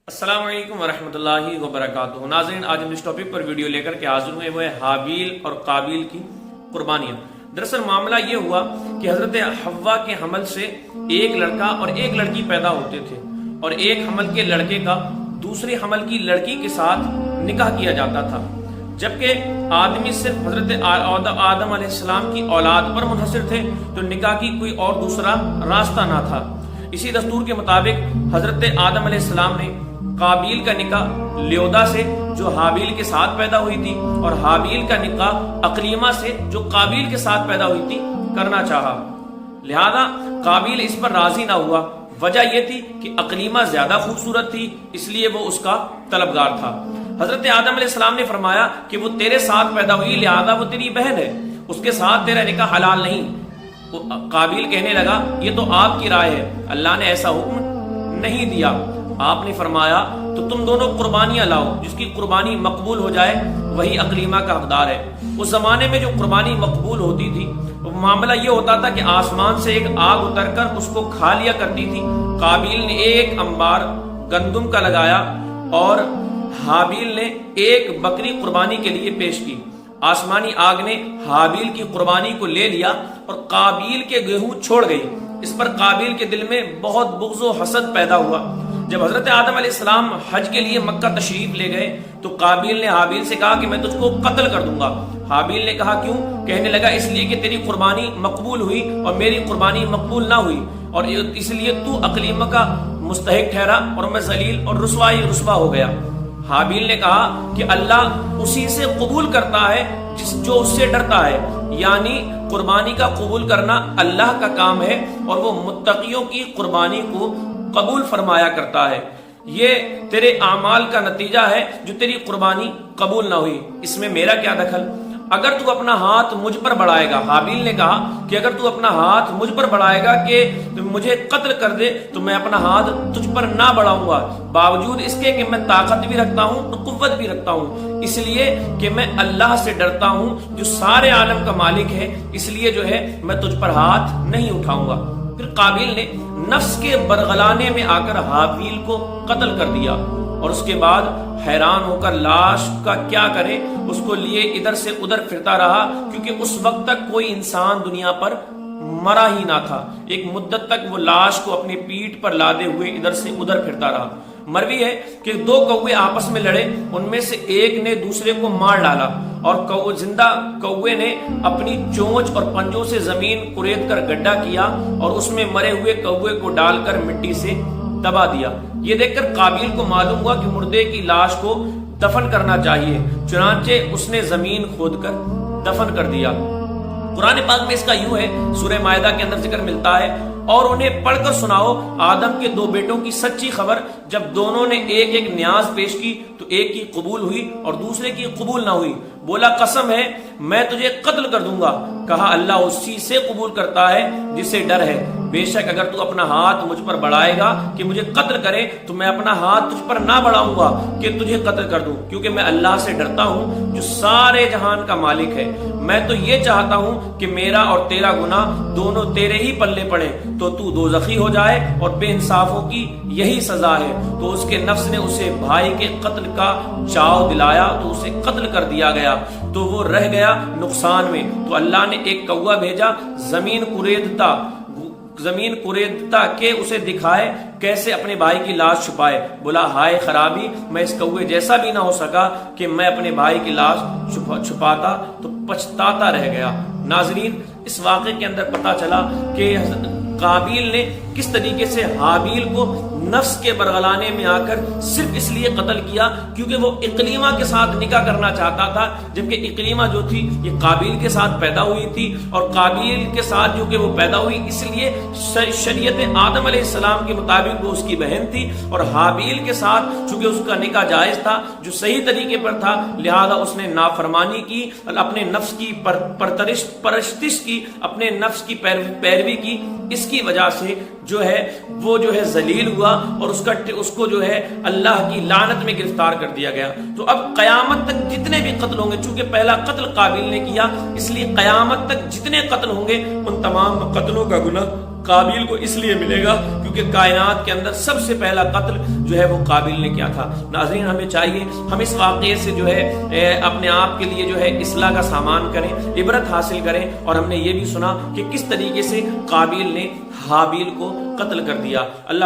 السلام علیکم ورحمۃ اللہ وبرکاتہ۔ ناظرین، آج ہم اس ٹاپک پر ویڈیو لے کر کے حاضر ہوئے وہ ہے حابیل اور قابیل کی قربانیاں۔ دراصل معاملہ یہ ہوا کہ حضرت حوا کے حمل سے ایک لڑکا اور ایک لڑکی پیدا ہوتے تھے، اور ایک حمل کے لڑکے کا دوسرے حمل کی لڑکی کے ساتھ نکاح کیا جاتا تھا، جبکہ آدمی صرف حضرت آدم علیہ السلام کی اولاد پر منحصر تھے، تو نکاح کی کوئی اور دوسرا راستہ نہ تھا۔ اسی دستور کے مطابق حضرت آدم علیہ السلام نے قابیل کا نکاح لیودا سے جو حابیل کے ساتھ پیدا ہوئی تھی، اور حابیل کا نکاح اقلیمہ سے جو قابیل کے ساتھ پیدا ہوئی تھی کرنا چاہا۔ لہذا قابیل اس پر راضی نہ ہوا۔ وجہ یہ تھی کہ اقلیمہ زیادہ خوبصورت تھی، اس لیے وہ اس کا طلبگار تھا۔ حضرت آدم علیہ السلام نے فرمایا کہ وہ تیرے ساتھ پیدا ہوئی، لہذا وہ تیری بہن ہے، اس کے ساتھ تیرا نکاح حلال نہیں۔ قابیل کہنے لگا یہ تو آپ کی رائے ہے، اللہ نے ایسا حکم نہیں دیا۔ آپ نے فرمایا تو تم دونوں قربانیاں لاؤ، جس کی قربانی مقبول ہو جائے وہی اقلیمہ کا حقدار ہے۔ اس زمانے میں جو قربانی مقبول ہوتی تھی، معاملہ یہ ہوتا تھا کہ آسمان سے ایک آگ اتر کر اس کو کھا لیا کرتی تھی۔ قابیل نے ایک انبار گندم کا لگایا اور حابیل نے ایک بکری قربانی کے لیے پیش کی۔ آسمانی آگ نے حابیل کی قربانی کو لے لیا اور قابیل کے گیہوں چھوڑ گئی۔ اس پر قابیل کے دل میں بہت بغض و حسد پیدا ہوا۔ جب حضرت آدم علیہ السلام حج کے لیے مکہ تشریف لے گئے تو قابیل نے حابیل سے کہا کہ میں تجھ کو قتل کر دوں گا۔ حابیل نے کہا کیوں؟ کہنے لگا اس لیے کہ تیری قربانی مقبول ہوئی اور میری قربانی مقبول نہ ہوئی، اور اس لیے تو اقلیمہ کا مستحق ٹھہرا اور میں ذلیل اور رسوا ہو گیا۔ حابیل نے کہا کہ اللہ اسی سے قبول کرتا ہے جو اس سے ڈرتا ہے، یعنی قربانی کا قبول کرنا اللہ کا کام ہے اور وہ متقیوں کی قربانی کو قبول فرمایا کرتا ہے۔ یہ تیرے اعمال کا نتیجہ ہے جو تیری قربانی قبول نہ ہوئی، اس میں میرا کیا دخل؟ اگر تو اپنا ہاتھ مجھ پر بڑھائے گا، حابیل نے کہا کہ اگر تو اپنا ہاتھ مجھ پر بڑھائے گا کہ مجھے قتل کر دے تو میں اپنا ہاتھ تجھ پر نہ بڑھاؤں گا، باوجود اس کے کہ میں طاقت بھی رکھتا ہوں اور قوت بھی رکھتا ہوں، اس لیے کہ میں اللہ سے ڈرتا ہوں جو سارے عالم کا مالک ہے، اس لیے جو ہے میں تجھ پر ہاتھ نہیں اٹھاؤں گا۔ پھر قابیل نے نفس کے برگلانے میں آ کر حابیل کو قتل کر دیا، اور اس کے بعد حیران ہو کر لاش کا کیا کرے اس کو لیے ادھر سے ادھر پھرتا رہا، کیونکہ اس وقت تک کوئی انسان دنیا پر مرا ہی نہ تھا۔ ایک مدت تک وہ لاش کو اپنی پیٹھ پر لادے ہوئے ادھر سے ادھر پھرتا رہا۔ مروی ہے کہ دو کوے آپس میں لڑے، ان میں سے ایک نے دوسرے کو مار ڈالا، اور زندہ کوے نے اپنی چونچ اور پنجوں سے زمین کرید کر گڈھا کیا اور اس میں مرے ہوئے کوے کو ڈال کر مٹی سے دبا دیا۔ یہ دیکھ کر قابیل کو معلوم ہوا کہ مردے کی لاش کو دفن کرنا چاہیے، چنانچہ اس نے زمین کھود کر دفن کر دیا۔ قرآن پاک میں اس کا یوں ہے، سورہ مائدہ کے اندر ذکر ملتا ہے، اور انہیں پڑھ کر سناؤ آدم کے دو بیٹوں کی سچی خبر، جب دونوں نے ایک ایک نیاز پیش کی تو ایک کی قبول ہوئی اور دوسرے کی قبول نہ ہوئی۔ بولا قسم ہے میں تجھے قتل کر دوں گا۔ کہا اللہ اسی سے قبول کرتا ہے جسے ڈر ہے، بے شک اگر تو اپنا ہاتھ مجھ پر بڑھائے گا کہ مجھے قتل کرے تو میں اپنا ہاتھ تجھ پر نہ بڑھاؤں گا کہ تجھے قتل کر دوں، کیونکہ میں اللہ سے ڈرتا ہوں جو سارے جہان کا مالک ہے۔ میں تو یہ چاہتا ہوں کہ میرا اور تیرا گناہ دونوں تیرے ہی پلے پڑے تو دوزخی ہو جائے، اور بے انصافوں کی یہی سزا ہے۔ تو اس کے نفس نے اسے بھائی کے قتل کا چاؤ دلایا تو اسے قتل کر دیا گیا، تو وہ رہ گیا نقصان میں۔ تو اللہ نے ایک کوا بھیجا زمین کوریدتا کہ اسے دکھائے کیسے اپنے بھائی کی لاش چھپائے۔ بولا ہائے خرابی، میں اس کوے جیسا بھی نہ ہو سکا کہ میں اپنے بھائی کی لاش چھپاتا تو پچھتاتا رہ گیا۔ ناظرین، اس واقعے کے اندر پتا چلا کہ قابیل نے کس طریقے سے حابیل کو نفس کے برگلانے میں آ کر صرف اس لیے قتل کیا کیونکہ وہ اقلیمہ کے ساتھ نکاح کرنا چاہتا تھا، جبکہ اقلیمہ جو تھی یہ قابیل کے ساتھ پیدا ہوئی تھی، اور قابیل کے ساتھ جو کہ وہ پیدا ہوئی اس لیے شریعت آدم علیہ السلام کے مطابق وہ اس کی بہن تھی، اور حابیل کے ساتھ چونکہ اس کا نکاح جائز تھا جو صحیح طریقے پر تھا، لہذا اس نے نافرمانی کی، اپنے نفس کی پرستش کی، اپنے نفس کی پیروی کی، اس کی وجہ سے جو ہے وہ جو ہے ذلیل ہوا اور اس کو جو ہے اللہ کی لعنت میں گرفتار کر دیا گیا۔ تو اب قیامت تک جتنے بھی قتل ہوں گے، چونکہ پہلا قتل قابیل نے کیا اس لیے قیامت تک جتنے قتل ہوں گے ان تمام قتلوں کا گناہ قابیل کو اس لیے ملے گا کیونکہ کائنات کے اندر سب سے پہلا قتل جو ہے وہ قابیل نے کیا تھا۔ ناظرین ہمیں چاہیے ہم اس واقعے سے جو ہے اپنے آپ کے لیے جو ہے اصلاح کا سامان کریں، عبرت حاصل کریں، اور ہم نے یہ بھی سنا کہ کس طریقے سے قابیل نے حابیل کو قتل کر دیا۔ اللہ